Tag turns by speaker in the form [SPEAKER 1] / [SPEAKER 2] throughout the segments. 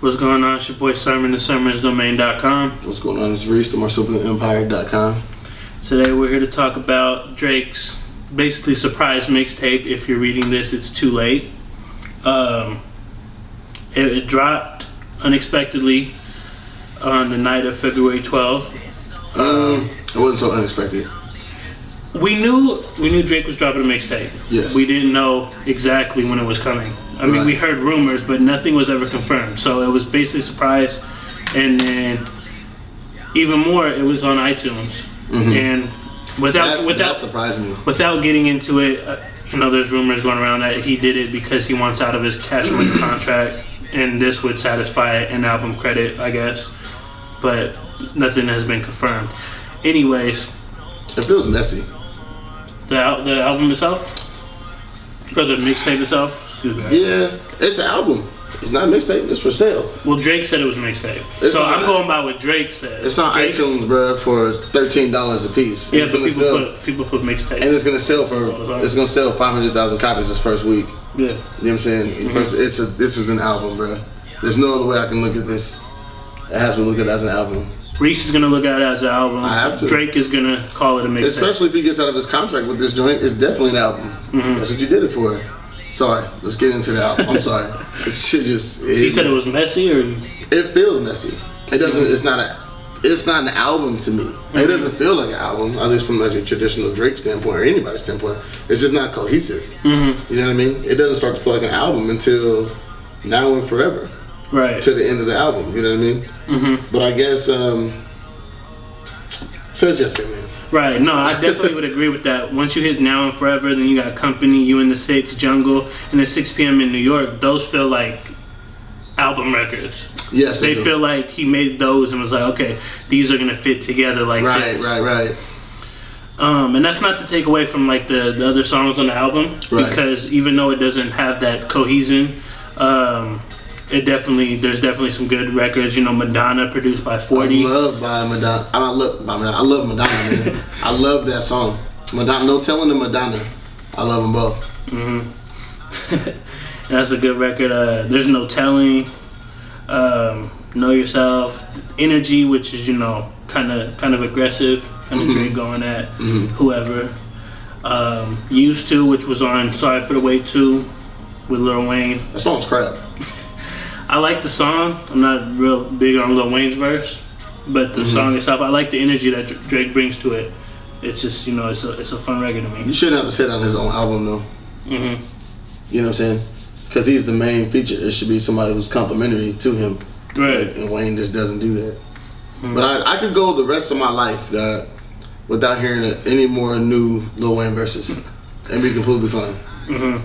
[SPEAKER 1] What's going on? It's your boy Sermon, the sermonsdomain.com.
[SPEAKER 2] What's going on? It's Reese, the marsupialempire.com.
[SPEAKER 1] Today we're here to talk about Drake's basically surprise mixtape. If you're reading this, it's too late. It dropped unexpectedly on the night of February 12th.
[SPEAKER 2] It wasn't so unexpected.
[SPEAKER 1] We knew Drake was dropping a mixtape.
[SPEAKER 2] Yes.
[SPEAKER 1] We didn't know exactly when it was coming. I mean, we heard rumors, but nothing was ever confirmed. So it was basically a surprise. And then even more, it was on iTunes. Mm-hmm. And that surprised me. Without getting into it, there's rumors going around that he did it because he wants out of his Cash Money contract, and this would satisfy an album credit, I guess. But nothing has been confirmed. Anyways,
[SPEAKER 2] it feels messy.
[SPEAKER 1] The album itself? Or the mixtape itself? Excuse me.
[SPEAKER 2] Yeah, it's an album. It's not a mixtape. It's for sale.
[SPEAKER 1] Well, Drake said it was a mixtape. So I'm going by what Drake said.
[SPEAKER 2] It's on iTunes, bro, for $13 a piece.
[SPEAKER 1] Yeah, but people put mixtape.
[SPEAKER 2] And it's gonna sell 500,000 copies this first week.
[SPEAKER 1] Yeah.
[SPEAKER 2] You know what I'm saying? Mm-hmm. This is an album, bro. There's no other way I can look at this. It has to look at it as an album.
[SPEAKER 1] Reese is gonna look at it as an album.
[SPEAKER 2] I have to.
[SPEAKER 1] Drake is gonna call it a mixtape.
[SPEAKER 2] Especially if he gets out of his contract with this joint, it's definitely an album. Mm-hmm. That's what you did it for. Sorry, let's get into the album. I'm sorry. He
[SPEAKER 1] said it was messy, or
[SPEAKER 2] it feels messy. It doesn't. It's not an album to me. Mm-hmm. It doesn't feel like an album, at least from a traditional Drake standpoint or anybody's standpoint. It's just not cohesive. Mm-hmm. You know what I mean? It doesn't start to feel like an album until Now and Forever.
[SPEAKER 1] Right.
[SPEAKER 2] To the end of the album. You know what I mean? Mm-hmm. But I guess so just it, man.
[SPEAKER 1] Right, no, I definitely would agree with that. Once you hit Now and Forever, then you got Company, You and the Six, Jungle, and then 6 p.m. in New York. Those feel like album records.
[SPEAKER 2] Yes,
[SPEAKER 1] they feel like he made those and was like, okay, these are going to fit together like this.
[SPEAKER 2] Right.
[SPEAKER 1] And that's not to take away from like the other songs on the album, because even though it doesn't have that cohesion, there's definitely some good records. Madonna, produced by 40.
[SPEAKER 2] I love Madonna, man. I love that song. Madonna, no telling the Madonna. I love them both.
[SPEAKER 1] Mm-hmm. That's a good record. There's No Telling. Know Yourself. Energy, which is kind of aggressive, kind of Drake going at whoever. Used To, which was on Sorry for the Wait 2 with Lil Wayne.
[SPEAKER 2] That song's crap.
[SPEAKER 1] I like the song. I'm not real big on Lil Wayne's verse, but the song itself, I like the energy that Drake brings to it. It's just, it's a fun record to me.
[SPEAKER 2] You shouldn't have to sit on his own album, though. Mm-hmm. You know what I'm saying? Because he's the main feature. It should be somebody who's complimentary to him.
[SPEAKER 1] Right.
[SPEAKER 2] And Wayne just doesn't do that. Mm-hmm. But I could go the rest of my life without hearing any more new Lil Wayne verses and be completely fine. Mm-hmm.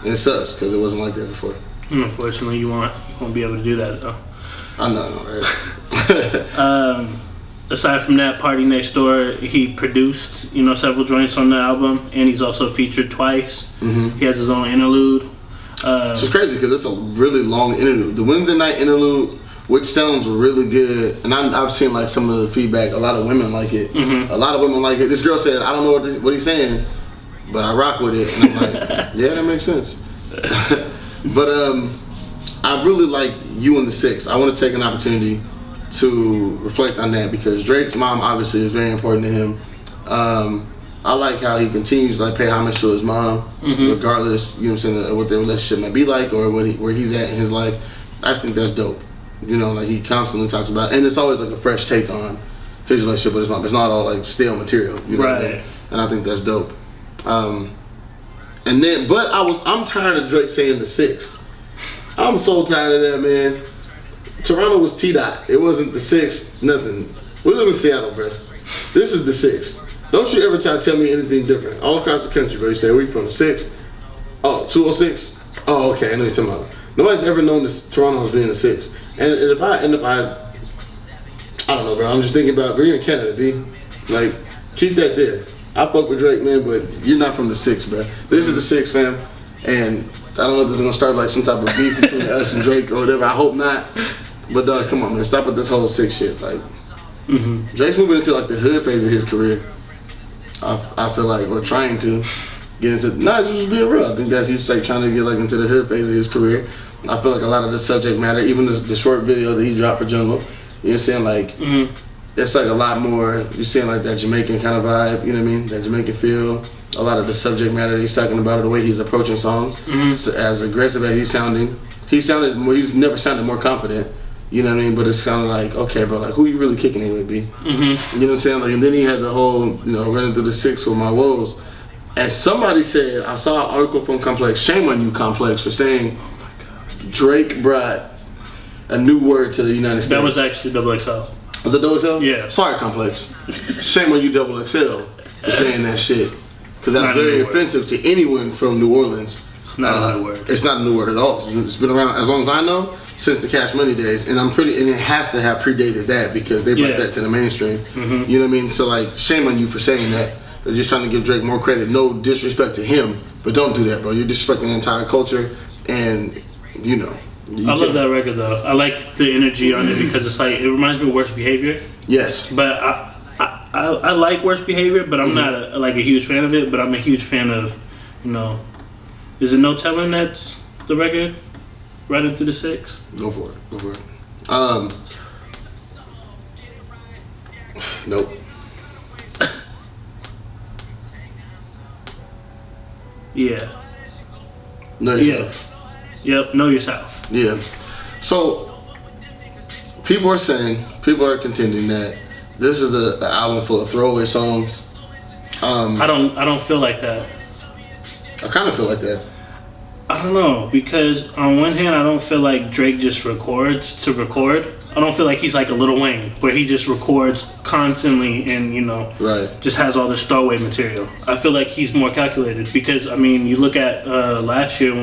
[SPEAKER 2] And it sucks because it wasn't like that before.
[SPEAKER 1] Unfortunately, you won't be able to do that though.
[SPEAKER 2] I know, right?
[SPEAKER 1] Aside from that, Party Next Door, he produced several joints on the album, and he's also featured twice. Mm-hmm. He has his own interlude.
[SPEAKER 2] It's just crazy because it's a really long interlude. The Wednesday night interlude, which sounds really good, and I've seen like some of the feedback. A lot of women like it. Mm-hmm. A lot of women like it. This girl said, "I don't know what he's saying, but I rock with it," and I'm like, "Yeah, that makes sense." But I really like You and the Six. I want to take an opportunity to reflect on that because Drake's mom obviously is very important to him. I like how he continues to pay homage to his mom, regardless, what their relationship might be like or where he's at in his life. I just think that's dope. He constantly talks about, and it's always like a fresh take on his relationship with his mom. It's not all like stale material,
[SPEAKER 1] right?
[SPEAKER 2] What I mean? And I think that's dope. But I'm tired of Drake saying the Six. I'm so tired of that, man. Toronto was T-Dot. It wasn't the Six, nothing. We live in Seattle, bro. This is the Six. Don't you ever try to tell me anything different. All across the country, bro. You say, where you from, the Six? Oh, 206? Oh, okay, I know what you're talking about. Nobody's ever known Toronto as being the Six. And if I don't know, bro. I'm just thinking about, we're in Canada, B. Like, keep that there. I fuck with Drake, man, but you're not from the Six, bro. This is the Six, fam. And I don't know if this is gonna start like some type of beef between us and Drake or whatever. I hope not. But dog, come on, man, stop with this whole Six shit. Like, Drake's moving into like the hood phase of his career. I feel like, or trying to get into. Nah, just being real. I think that's he's like trying to get like into the hood phase of his career, I feel like a lot of the subject matter, even the short video that he dropped for Jungle, you know what I'm saying? Like, it's like a lot more, you're seeing like that Jamaican kind of vibe, you know what I mean? That Jamaican feel. A lot of the subject matter that he's talking about, or the way he's approaching songs. So as aggressive as he's sounding, he's never sounded more confident. You know what I mean? But it sounded like, okay, bro, like, who you really kicking it with, B? You know what I'm saying? Like, and then he had the whole, running through the 6 with my woes. And somebody said, I saw an article from Complex, shame on you, Complex, for saying Drake brought a new word to the United States.
[SPEAKER 1] That was actually XXL.
[SPEAKER 2] Was it Double XL?
[SPEAKER 1] Yeah.
[SPEAKER 2] Sorry, Complex. Shame on you, Double XL, for saying that shit. Because that's very offensive to anyone from New Orleans.
[SPEAKER 1] It's not a new word.
[SPEAKER 2] It's not a new word at all. It's been around, as long as I know, since the Cash Money days. And and it has to have predated that because they brought that to the mainstream. You know what I mean? So, like, shame on you for saying that. They're just trying to give Drake more credit. No disrespect to him, but don't do that, bro. You're disrespecting the entire culture, and, I
[SPEAKER 1] love that record, though. I like the energy on it because it's like, it reminds me of Worst Behavior.
[SPEAKER 2] Yes.
[SPEAKER 1] But I like Worst Behavior, but I'm not a huge fan of it. But I'm a huge fan of, is it No Telling that's the record? Riding Through the 6?
[SPEAKER 2] Go for it. Nope.
[SPEAKER 1] Yeah.
[SPEAKER 2] Know Yourself.
[SPEAKER 1] Yep, Know Yourself.
[SPEAKER 2] Yeah. So, people are contending that this is an album full of throwaway songs.
[SPEAKER 1] I don't feel like that.
[SPEAKER 2] I kind of feel like that.
[SPEAKER 1] I don't know, because on one hand, I don't feel like Drake just records to record. I don't feel like he's like a Lil Wayne, where he just records constantly and, just has all this throwaway material. I feel like he's more calculated because, you look at last year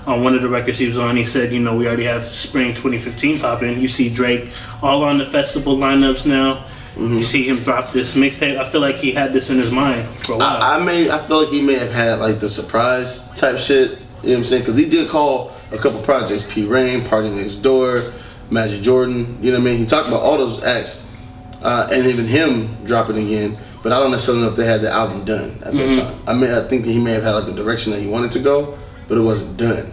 [SPEAKER 1] on one of the records he was on, he said, we already have Spring 2015 popping. You see Drake all on the festival lineups now. You see him drop this mixtape. I feel like he had this in his mind for a while.
[SPEAKER 2] I feel like he may have had like the surprise type shit. You know what I'm saying? Because he did call a couple projects, P. Rain, Party Next Door, Magic Jordan. You know what I mean? He talked about all those acts, and even him dropping again. But I don't necessarily know if they had the album done at that time. I think that he may have had like a direction that he wanted to go, but it wasn't done.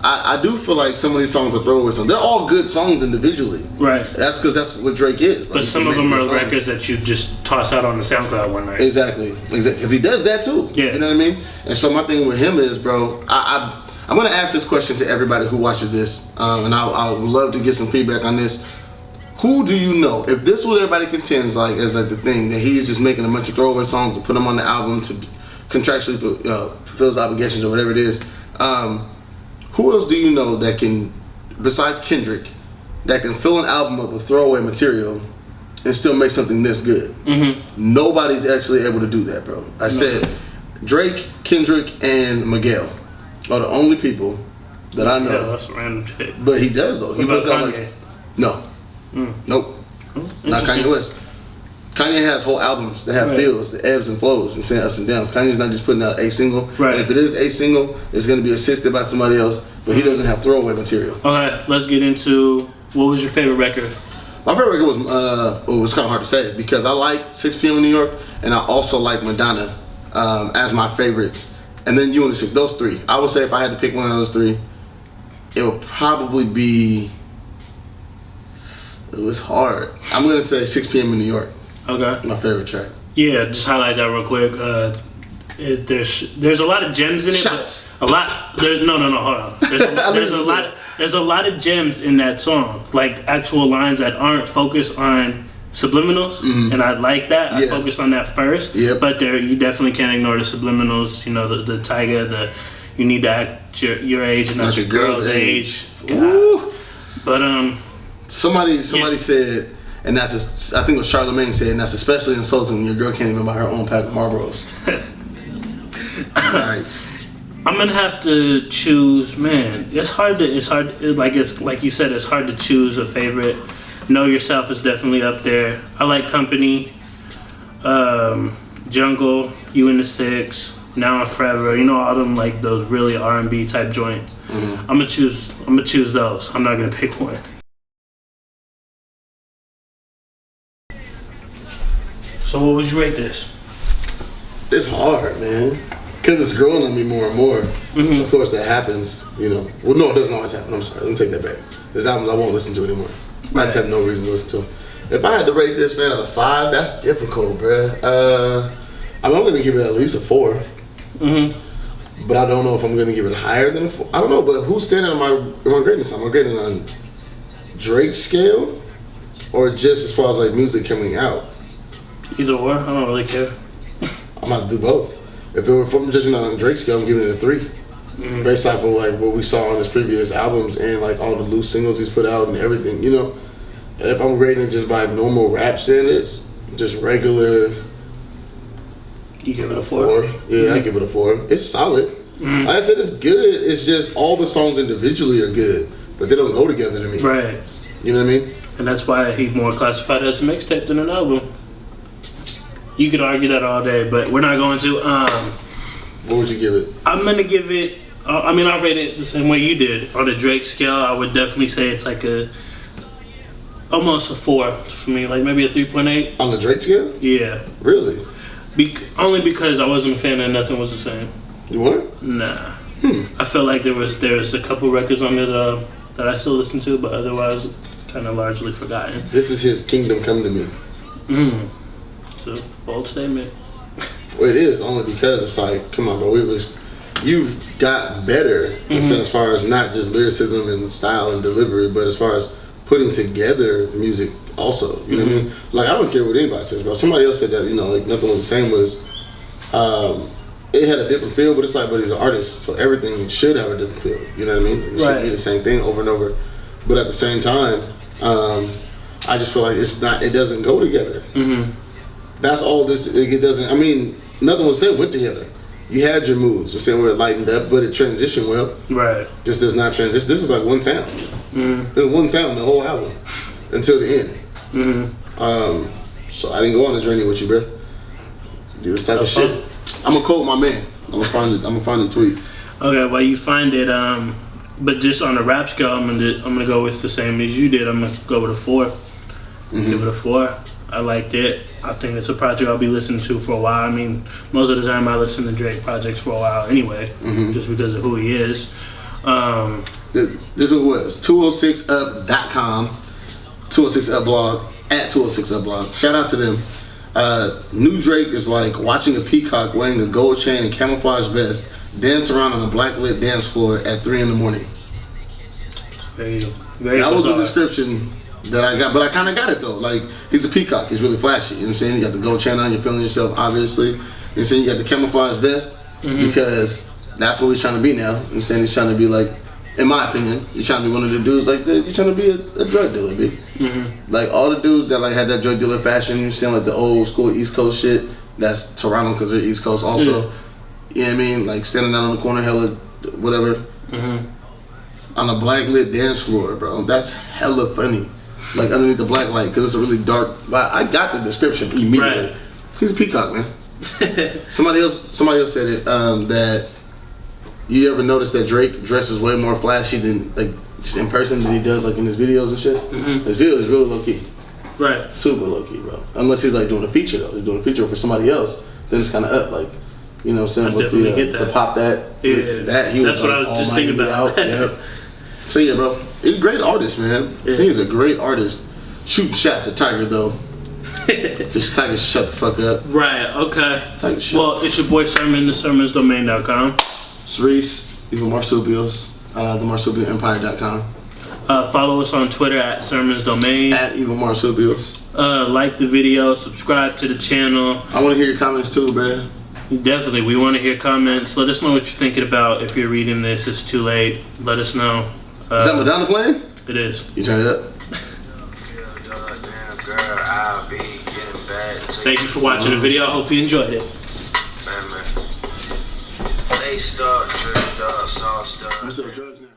[SPEAKER 2] I do feel like some of these songs are throwaway songs. They're all good songs individually.
[SPEAKER 1] Right.
[SPEAKER 2] That's because that's what Drake is.
[SPEAKER 1] But some of them are records that you just toss out on the SoundCloud one night.
[SPEAKER 2] Exactly. Because he does that too.
[SPEAKER 1] Yeah.
[SPEAKER 2] You know what I mean? And so my thing with him is, bro, I'm going to ask this question to everybody who watches this, and I would love to get some feedback on this. Who do you know, if this is what everybody contends as the thing, that he's just making a bunch of throwaway songs and put them on the album to contractually fulfill his obligations or whatever it is, who else do you know that can, besides Kendrick, that can fill an album up with throwaway material and still make something this good? Nobody's actually able to do that, bro. I said Drake, Kendrick, and Miguel are the only people that I know.
[SPEAKER 1] Yeah, that's random shit.
[SPEAKER 2] But he does, though. He puts out
[SPEAKER 1] Kanye?
[SPEAKER 2] No. Nope. Not Kanye West. Kanye has whole albums that have feels, the ebbs and flows, I'm saying ups and downs. Kanye's not just putting out a single.
[SPEAKER 1] Right.
[SPEAKER 2] And if it is a single, it's going to be assisted by somebody else, but he doesn't have throwaway material.
[SPEAKER 1] Okay, let's get into, what was your favorite record?
[SPEAKER 2] My favorite record was, it was kind of hard to say because I like 6 p.m. in New York, and I also like Madonna as my favorites. And then You and the Six, those three. I would say if I had to pick one of those three, it would probably be, it was hard. I'm going to say 6 p.m. in New York.
[SPEAKER 1] Okay.
[SPEAKER 2] My favorite track.
[SPEAKER 1] Yeah, just highlight that real quick. There's a lot of gems in it.
[SPEAKER 2] Shots.
[SPEAKER 1] Hold on. There's a lot of gems in that song, like actual lines that aren't focused on subliminals, and I like that. I focus on that first, but you definitely can't ignore the subliminals. The Tyga, you need to act your age and not your girl's age.
[SPEAKER 2] Ooh.
[SPEAKER 1] But
[SPEAKER 2] somebody said, and I think it was Charlamagne said, and that's especially insulting when your girl can't even buy her own pack of Marlboros. Nice.
[SPEAKER 1] I'm gonna have to choose, man. It's hard, like you said, it's hard to choose a favorite. Know Yourself is definitely up there. I like Company, Jungle, You and the Six, Now and Forever. All them, like those really R&B type joints. I'm gonna choose those. I'm not gonna pick one. So what would you rate this?
[SPEAKER 2] It's hard, man. because it's growing on me more and more. Of course, that happens. You know, well, no, it doesn't always happen. I'm sorry. Let me take that back. There's albums I won't listen to anymore. I just have no reason to listen to them. If I had to rate this, man, out of 5, that's difficult, bruh. I'm gonna give it at least a 4. But I don't know if I'm gonna give it higher than a 4. I don't know, but who's standing on my grading? Am I grading on Drake's scale, or just as far as like music coming out?
[SPEAKER 1] Either or, I don't really care.
[SPEAKER 2] I'm about to do both. If I'm judging on Drake's scale, I'm giving it a 3. Based off of like what we saw on his previous albums and like all the loose singles he's put out and everything, you know. If I'm grading it just by normal rap standards, just regular,
[SPEAKER 1] you give it a 4?
[SPEAKER 2] Yeah, I give it a 4. It's solid. Like I said, it's good. It's just all the songs individually are good, but they don't go together to me.
[SPEAKER 1] Right.
[SPEAKER 2] You know what I mean?
[SPEAKER 1] And that's why he's more classified as a mixtape than an album. You could argue that all day, but we're not going to.
[SPEAKER 2] What would you give it?
[SPEAKER 1] I'm gonna give it. I mean, I rate it the same way you did. On the Drake scale, I would definitely say it's like almost a 4 for me, like maybe a 3.8.
[SPEAKER 2] On the Drake scale?
[SPEAKER 1] Yeah.
[SPEAKER 2] Really?
[SPEAKER 1] Only because I wasn't a fan and Nothing Was the Same.
[SPEAKER 2] You weren't?
[SPEAKER 1] Nah. I felt like there was a couple records on there that I still listen to, but otherwise kind of largely forgotten.
[SPEAKER 2] This is his Kingdom Come to Me.
[SPEAKER 1] It's a bold statement.
[SPEAKER 2] Well, it is only because it's like, come on, bro, you've got better as far as not just lyricism and style and delivery, but as far as putting together music also. You know what I mean? Like, I don't care what anybody says, bro. Somebody else said that, you know, like Nothing Was the Same was, it had a different feel, but it's like, but he's an artist, so everything should have a different feel. You know what I mean? It shouldn't be the same thing over and over. But at the same time, I just feel like it doesn't go together. That's all this, it doesn't, I mean, Nothing Was the Same went together. You had your moods, we're saying where it lightened up, but it transitioned well. Right. This does not transition. This is like one sound. There's one sound the whole album until the end. So I didn't go on a journey with you, bro. Do this type of shit. I'm gonna quote my man. I'm gonna find the tweet.
[SPEAKER 1] Okay, well you find it. But just on the rap scale, I'm gonna go with the same as you did. I'm gonna go with a 4. Give it a 4. I liked it. I think it's a project I'll be listening to for a while. I mean, most of the time I listen to Drake projects for a while anyway, just because of who he is.
[SPEAKER 2] This is what it was. 206up.com, 206up blog, at 206up blog. Shout out to them. New Drake is like watching a peacock wearing a gold chain and camouflage vest dance around on a black lit dance floor at 3 in the morning. That was the description that I got, but I kind of got it though. Like, he's a peacock, he's really flashy. You know what I'm saying? You got the gold chain on, you're feeling yourself, obviously. You know what I'm saying? You got the camouflage vest because that's what he's trying to be now. You know what I'm saying? He's trying to be like, in my opinion, you're trying to be one of the dudes like that. You're trying to be a drug dealer, B. Like all the dudes that like had that drug dealer fashion, you're saying like the old school East Coast shit. That's Toronto because they're East Coast also. You know what I mean? Like standing out on the corner, hella whatever, on a black lit dance floor, bro. That's hella funny. Like underneath the black light because it's a really dark. I got the description immediately. He's a peacock, man. Somebody else said it that. You ever notice that Drake dresses way more flashy than like just in person than he does like in his videos and shit? His videos is really low key. Right. Super low key, bro. Unless he's like doing a feature though. He's doing a feature for somebody else, then it's kinda up, like, you know what I'm saying? With the pop that. Yeah. That he was, that's like, what I was just thinking about. Yep. So yeah, bro. He's a great artist, man. Yeah. He's a great artist. Shooting shots at Tiger though. Just Tiger, shut the fuck up. Right, okay. Tiger, well, it's your boy Sermon, the sermonsdomain.com. It's Reese, Evil Marsupials, themarsupialempire.com. Follow us on Twitter at sermonsdomain. At Evil Marsupials. Like the video, subscribe to the channel. I want to hear your comments too, man. Definitely, we want to hear comments. Let us know what you're thinking about. If you're reading this, it's too late. Let us know. Is that Madonna playing? It is. You turn it up. Thank you for watching the video. I hope you enjoyed it. I'm selling drugs now.